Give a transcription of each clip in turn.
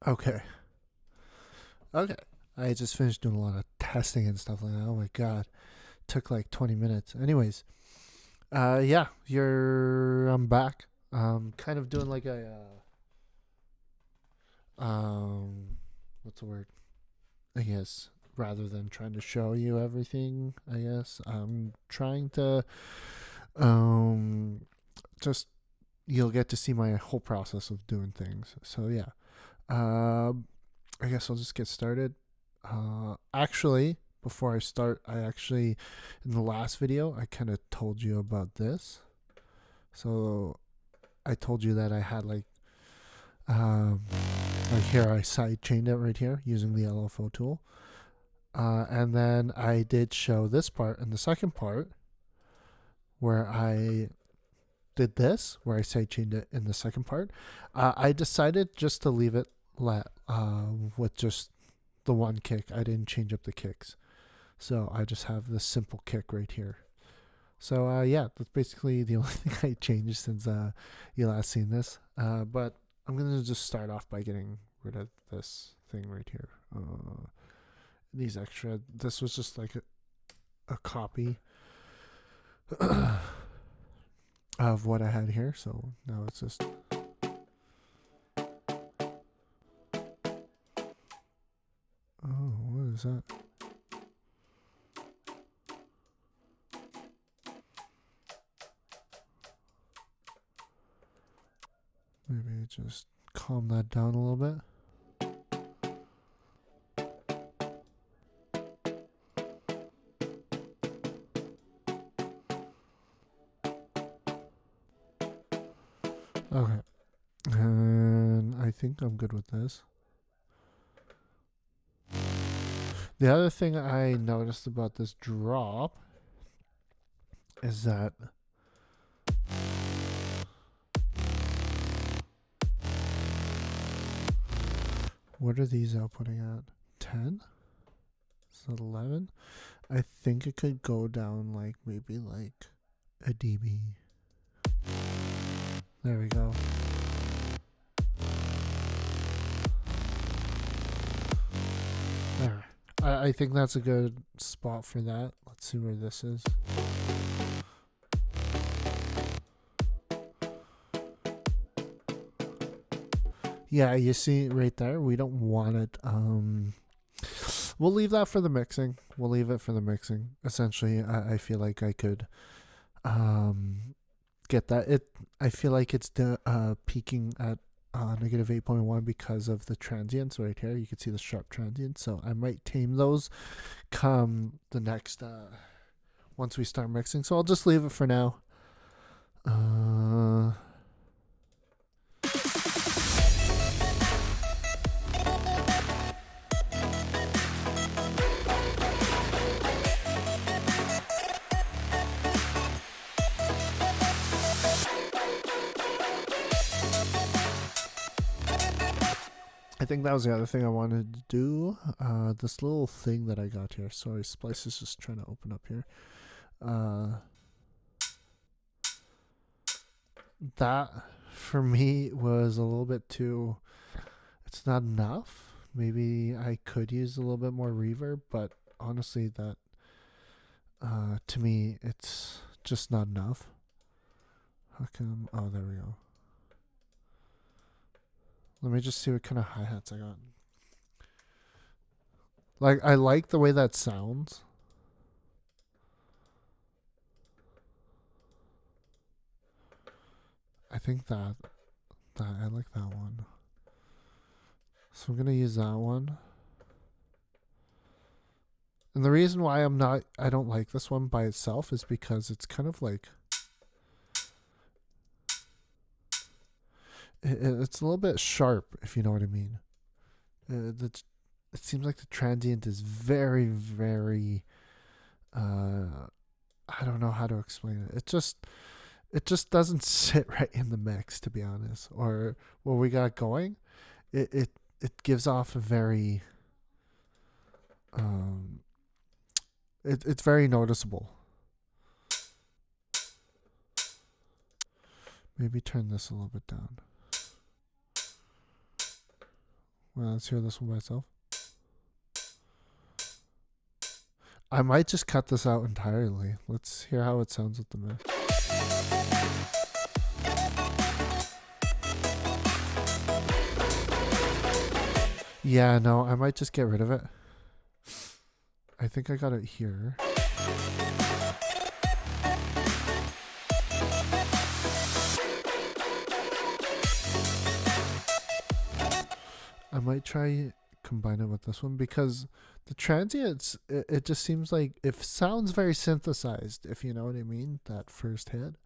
Okay. Okay. I just finished doing a lot of testing and stuff like that. Oh my god. Took like 20 minutes. Anyways, yeah, I'm back. Kind of doing like a what's the word? I guess rather than trying to show you everything, I guess I'm trying to um just you'll get to see my whole process of doing things. So yeah. I guess I'll just get started. Actually, before I start, I actually, in the last video, I kind of told you about this. So I told you that I had um, like here, I side chained it right here using the LFO tool. And then I did show this part and the second part where I did this, where I side chained it in the second part. I decided just to leave it with just the one kick. I didn't change up the kicks. So I just have this simple kick right here. So yeah, that's basically the only thing I changed since you last seen this. But I'm gonna just start off by getting rid of this thing right here. These extra. This was just like a copy of what I had here. So now it's just. Oh, what is that? Maybe just calm that down a little bit. Okay. And I think I'm good with this. The other thing I noticed about this drop is that what are these outputting at? 10? Is that 11? I think it could go down like maybe like a dB. There we go. There. I think that's a good spot for that. Let's see where this is. Yeah, you see right there, we don't want it. We'll leave that for the mixing. We'll leave it for the mixing. Essentially, I feel like I could get that. I feel like it's peaking at negative 8.1 because of the transients right here. You can see the sharp transients. So I might tame those come the next once we start mixing. So I'll just leave it for now. I think that was the other thing I wanted to do. This little thing that I got here. Sorry, Splice is just trying to open up here. That for me was a little bit too. It's not enough. Maybe I could use a little bit more reverb, but honestly, that to me, it's just not enough. How come? Oh, there we go. Let me just see what kind of hi-hats I got. Like, I like the way that sounds. I think that I like that one. So I'm gonna use that one. And the reason why I don't like this one by itself is because it's kind of like it's a little bit sharp, if you know what I mean. It seems like the transient is very, very. I don't know how to explain it. It just doesn't sit right in the mix, to be honest. Or what we got going, it gives off a very. It's very noticeable. Maybe turn this a little bit down. Well, let's hear this one by itself. I might just cut this out entirely. Let's hear how it sounds with the mix. Yeah, no, I might just get rid of it. I think I got it here. I might try combine it with this one because the transients, it just seems like it sounds very synthesized, if you know what I mean, that first hit.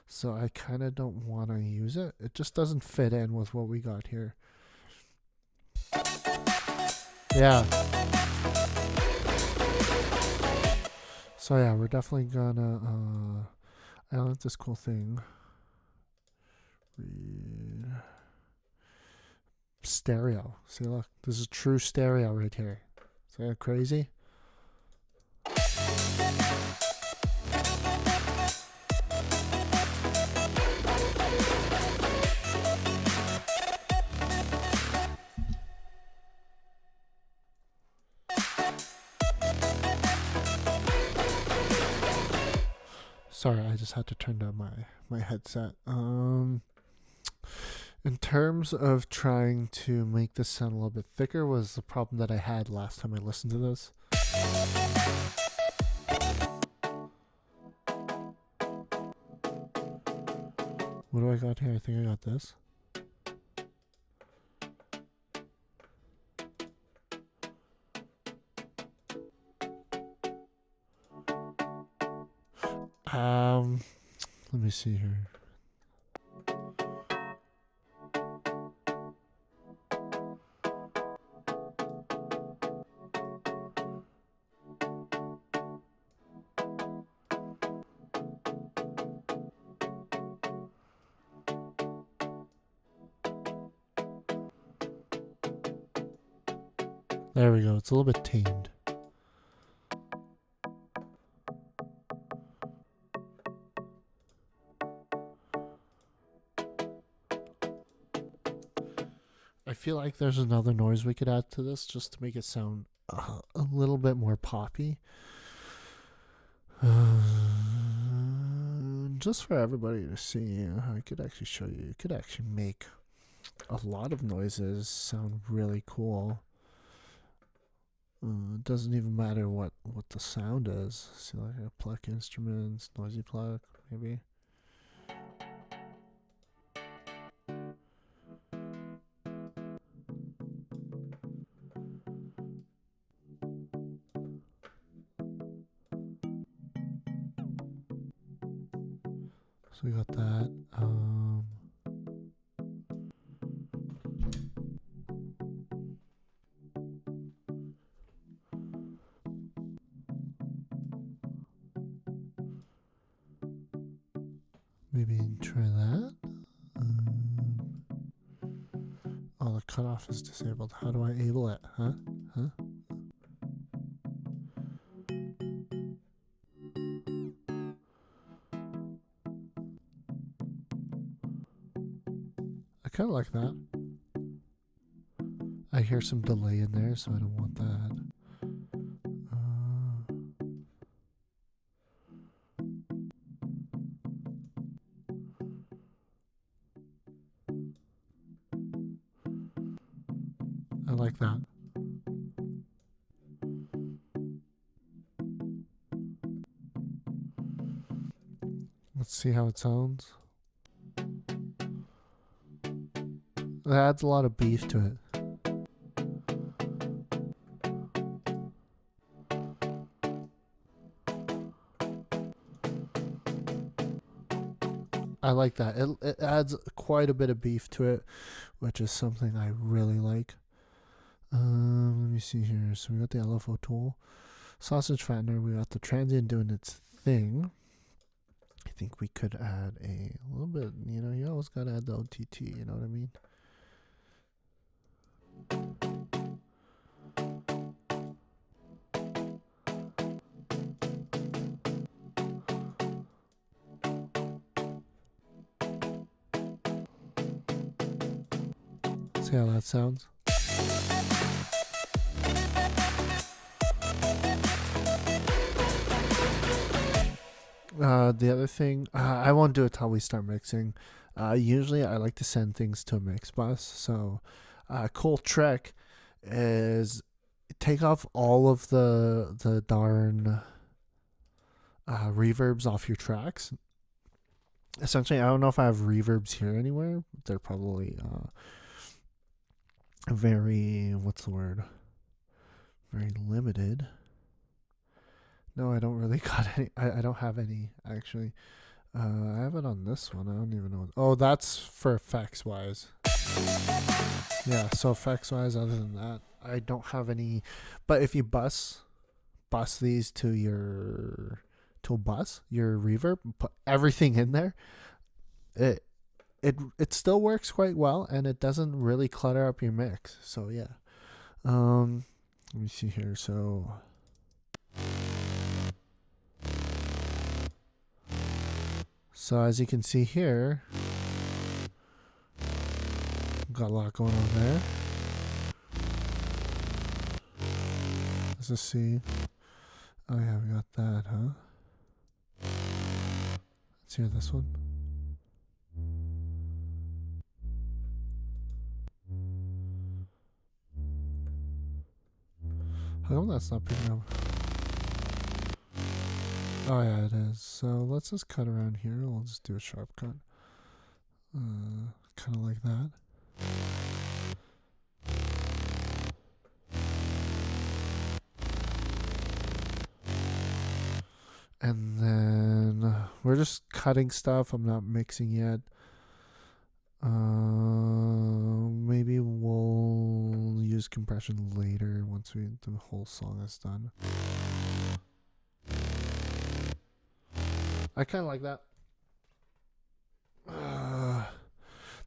So I kind of don't want to use it. It just doesn't fit in with what we got here. Yeah. So yeah, we're definitely gonna I like this cool thing. Read stereo. See, look, this is true stereo right here. Is that crazy? Sorry, I just had to turn down my headset. In terms of trying to make this sound a little bit thicker was the problem that I had last time I listened to this. What do I got here? I think I got this. Let me see here. There we go. It's a little bit tamed. I feel like there's another noise we could add to this just to make it sound a little bit more poppy. Just for everybody to see, I could actually show you. You could actually make a lot of noises sound really cool. It doesn't even matter what the sound is. See, like a pluck instruments, noisy pluck, maybe. So we got that. Maybe try that. Oh, the cutoff is disabled. How do I enable it? Huh? I kind of like that. I hear some delay in there, so I don't want that. I like that. Let's see how it sounds. It adds a lot of beef to it. I like that. It adds quite a bit of beef to it, which is something I really like. Let me see here. So we got the LFO tool, sausage fattener. We got the transient doing its thing. I think we could add a little bit. You know, you always gotta add the OTT. You know what I mean? See how that sounds? The other thing, I won't do it till we start mixing. Usually I like to send things to a mix bus. So, cool trick is take off all of the darn reverbs off your tracks. Essentially, I don't know if I have reverbs here anywhere. They're probably very, what's the word? Very limited. No, I don't really got any. I don't have any actually. I have it on this one. I don't even know. Oh, that's for effects wise. Yeah, so effects wise, other than that, I don't have any. But if you bus these to a bus, your reverb, put everything in there, it it still works quite well, and it doesn't really clutter up your mix. So yeah. Let me see here. So as you can see here, got a lot going on there. Let's just see. Oh yeah, we got that, huh? Let's hear this one. How come that's not picking up? Oh yeah, it is. So let's just cut around here. We'll just do a sharp cut. Kind of like that. And then we're just cutting stuff. I'm not mixing yet. Maybe we'll use compression later once the whole song is done. I kind of like that.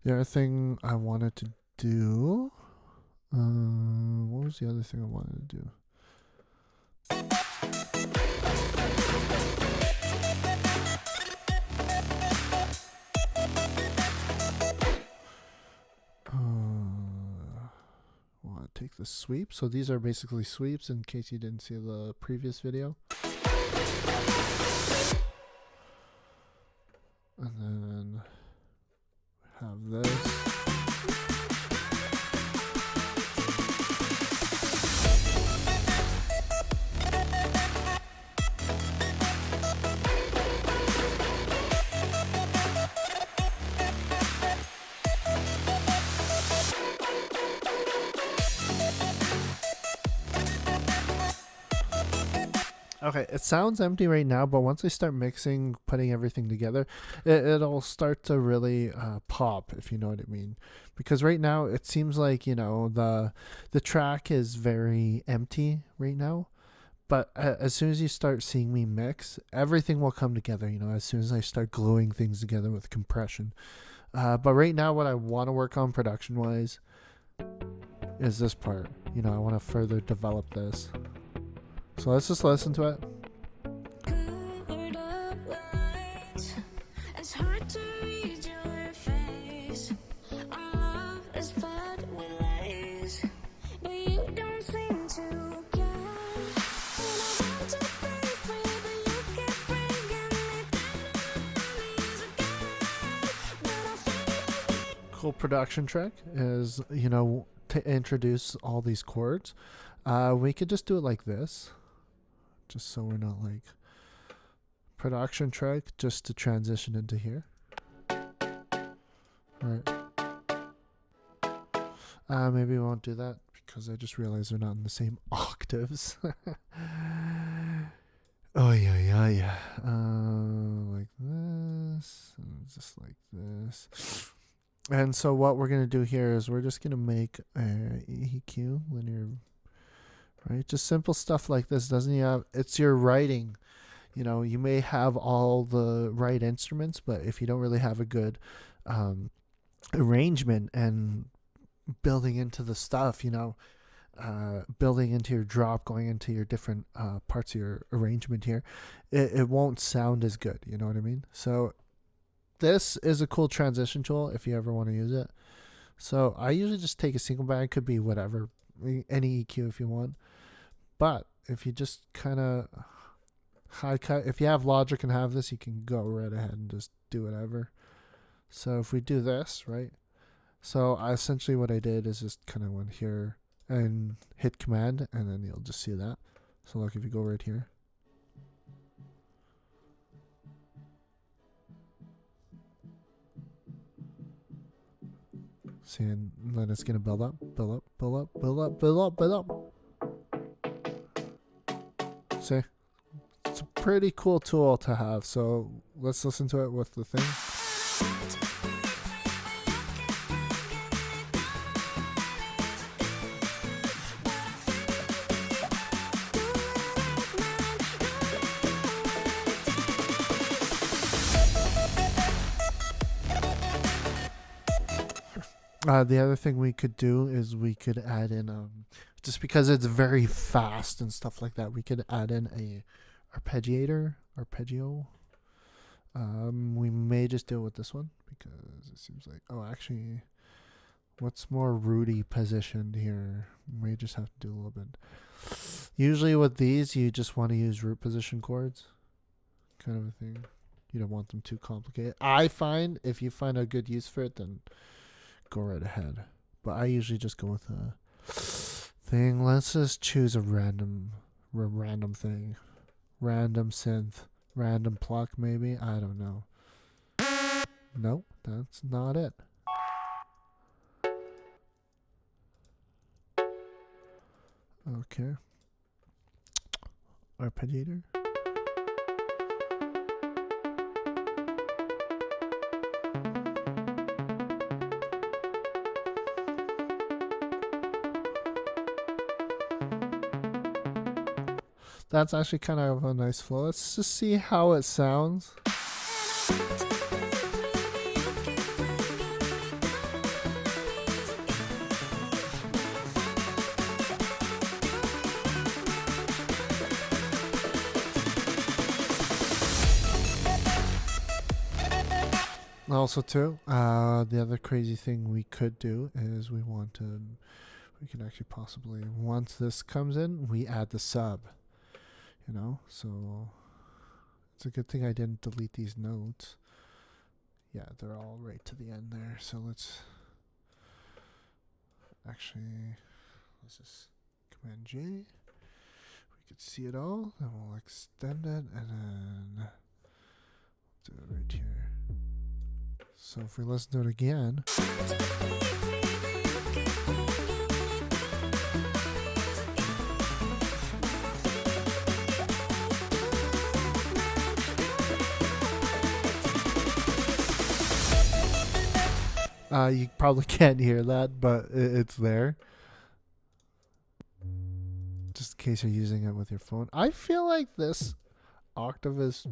The other thing I wanted to do. What was the other thing I wanted to do? Take the sweep. So these are basically sweeps in case you didn't see the previous video. And then have this. Okay, it sounds empty right now, but once I start mixing, putting everything together, it'll start to really pop, if you know what I mean. Because right now, it seems like, the track is very empty right now. But as soon as you start seeing me mix, everything will come together, as soon as I start gluing things together with compression. But right now, what I want to work on production-wise is this part. I want to further develop this. So let's just listen to it. Cool production trick is, to introduce all these chords. We could just do it like this. Just so we're not like production track, just to transition into here. Right. Maybe we won't do that because I just realized they're not in the same octaves. Oh yeah. Like this, and just like this. And so what we're gonna do here is we're just gonna make a EQ linear. Right, just simple stuff like this. It's your writing. You may have all the right instruments, but if you don't really have a good arrangement and building into the stuff, building into your drop, going into your different parts of your arrangement here, it won't sound as good. You know what I mean? So this is a cool transition tool if you ever want to use it. So I usually just take a single band, could be whatever, any EQ if you want. But if you just kind of high cut, if you have Logic and have this, you can go right ahead and just do whatever. So if we do this, right? So essentially what I did is just kind of went here and hit command, and then you'll just see that. So look, if you go right here. See, and then it's gonna build up, build up, build up, build up, build up, build up. See? It's a pretty cool tool to have. So let's listen to it with the thing. The other thing we could do is we could add in, just because it's very fast and stuff like that, we could add in a arpeggio. We may just deal with this one because it seems like, oh, actually, what's more Rudy positioned here? We may just have to do a little bit. Usually with these, you just want to use root position chords, kind of a thing. You don't want them too complicated. I find if you find a good use for it, then go right ahead. But I usually just go with a thing. Let's just choose a random thing. Random synth. Random pluck, maybe? I don't know. Nope, that's not it. Okay. Arpeggiator. That's actually kind of a nice flow. Let's just see how it sounds. Also too, the other crazy thing we could do is we can actually possibly, once this comes in, we add the sub. You know, so it's a good thing I didn't delete these notes. Yeah, they're all right to the end there. So let's just Command J. We could see it all. Then we'll extend it and then do it right here. So if we listen to it again. You probably can't hear that, but it's there. Just in case you're using it with your phone. I feel like this octave is...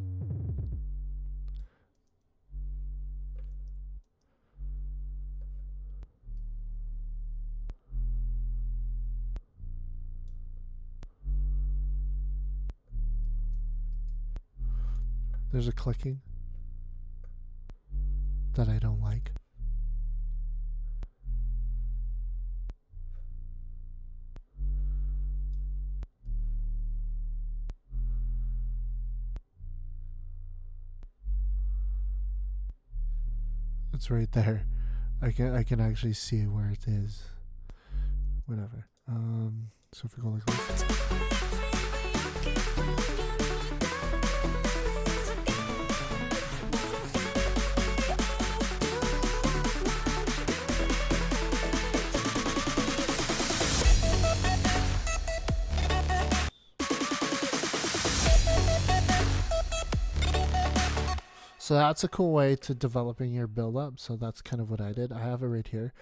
There's a clicking that I don't like. It's right there. I can actually see where it is. Whatever. So if we go like this. So that's a cool way to developing your build up. So that's kind of what I did. I have it right here.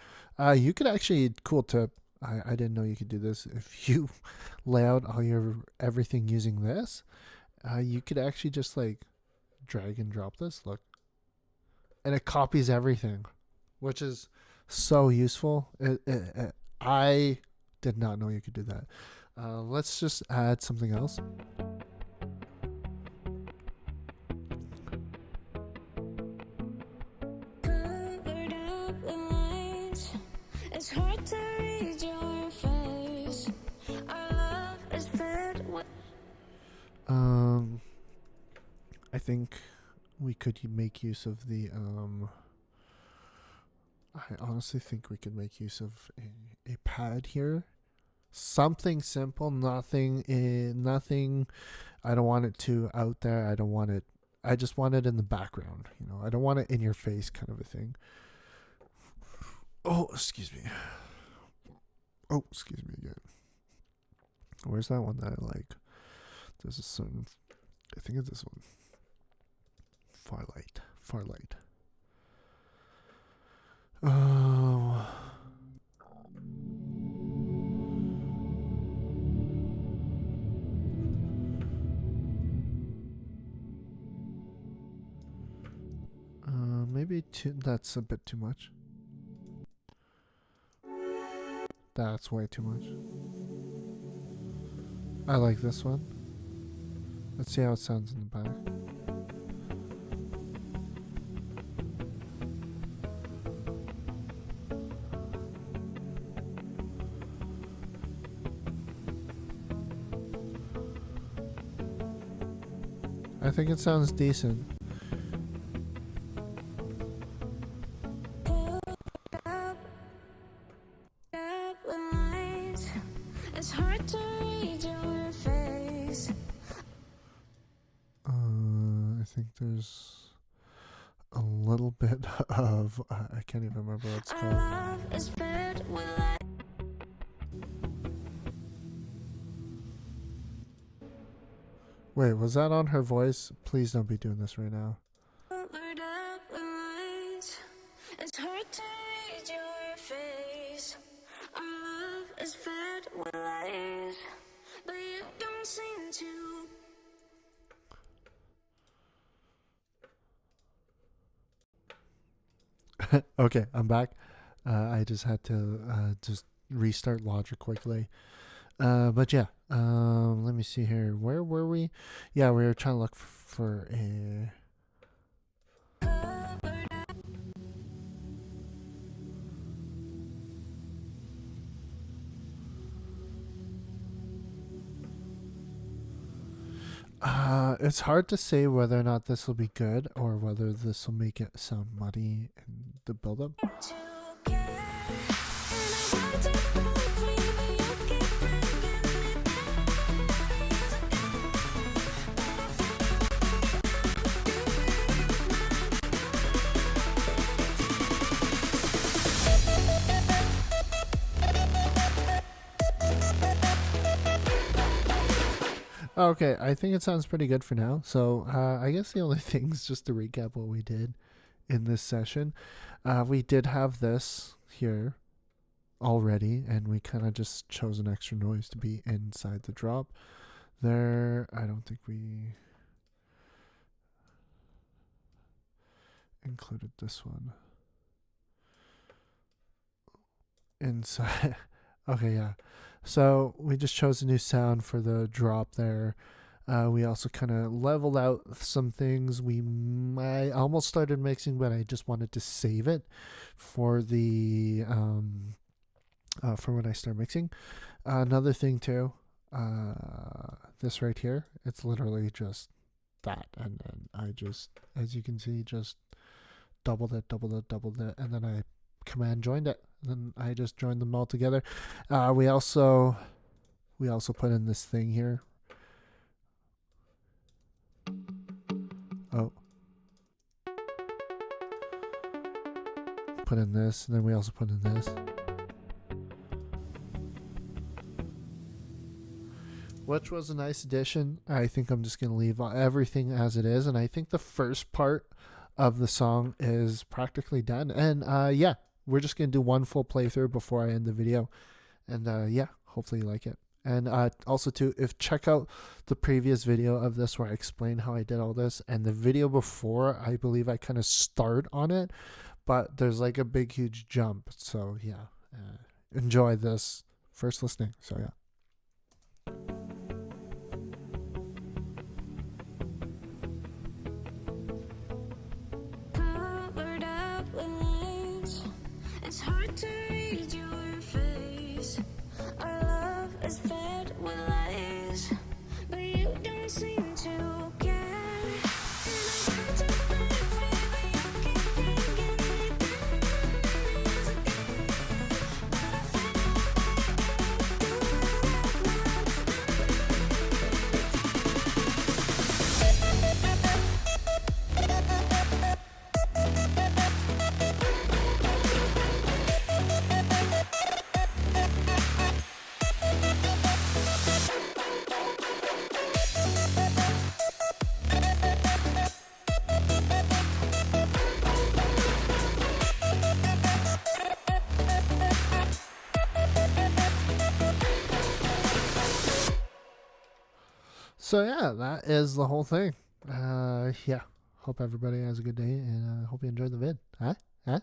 You could actually, cool tip. I didn't know you could do this. If you lay out all your everything using this, you could actually just like drag and drop this. Look, and it copies everything, which is so useful. I did not know you could do that. Let's just add something else. think we could make use of the I honestly think we could make use of a pad here. Something simple, nothing. I don't want it too out there. I don't want it. I just want it in the background. You know, I don't want it in your face, kind of a thing. Oh, excuse me. Oh, excuse me again. Where's that one that I like? There's a certain. I think it's this one. Farlight. Oh. Maybe that's a bit too much. That's way too much. I like this one. Let's see how it sounds in the back. I think it sounds decent. I think there's a little bit of I can't even remember what it's called. Wait, was that on her voice? Please don't be doing this right now. It's hard to read your face. Our love is fed with lies, but you don't seem to. Okay, I'm back. I just had to just restart Logic quickly. But yeah, let me see here. Where were we? Yeah, we were trying to look for a. It's hard to say whether or not this will be good or whether this will make it sound muddy in the build-up. Okay, I think it sounds pretty good for now. So I guess the only things, just to recap what we did in this session, we did have this here already, and we kind of just chose an extra noise to be inside the drop. There, I don't think we included this one inside. Okay, yeah. So we just chose a new sound for the drop there. We also kind of leveled out some things. I almost started mixing, but I just wanted to save it for the for when I start mixing. Another thing too, this right here, it's literally just that, and then I just, as you can see, just doubled it, and then I command joined it. Then I just joined them all together. We also put in this thing here. Oh. Put in this, and then we also put in this. Which was a nice addition. I think I'm just going to leave everything as it is, and I think the first part of the song is practically done. And yeah, we're just going to do one full playthrough before I end the video. And yeah, hopefully you like it. And also too, check out the previous video of this where I explain how I did all this. And the video before, I believe I kind of start on it. But there's like a big, huge jump. So yeah, enjoy this first listening. So yeah. It's hard to read your face. Our love is fed with lies, but you don't seem to care. So yeah, that is the whole thing. Yeah. Hope everybody has a good day, and hope you enjoyed the vid. Huh? Huh?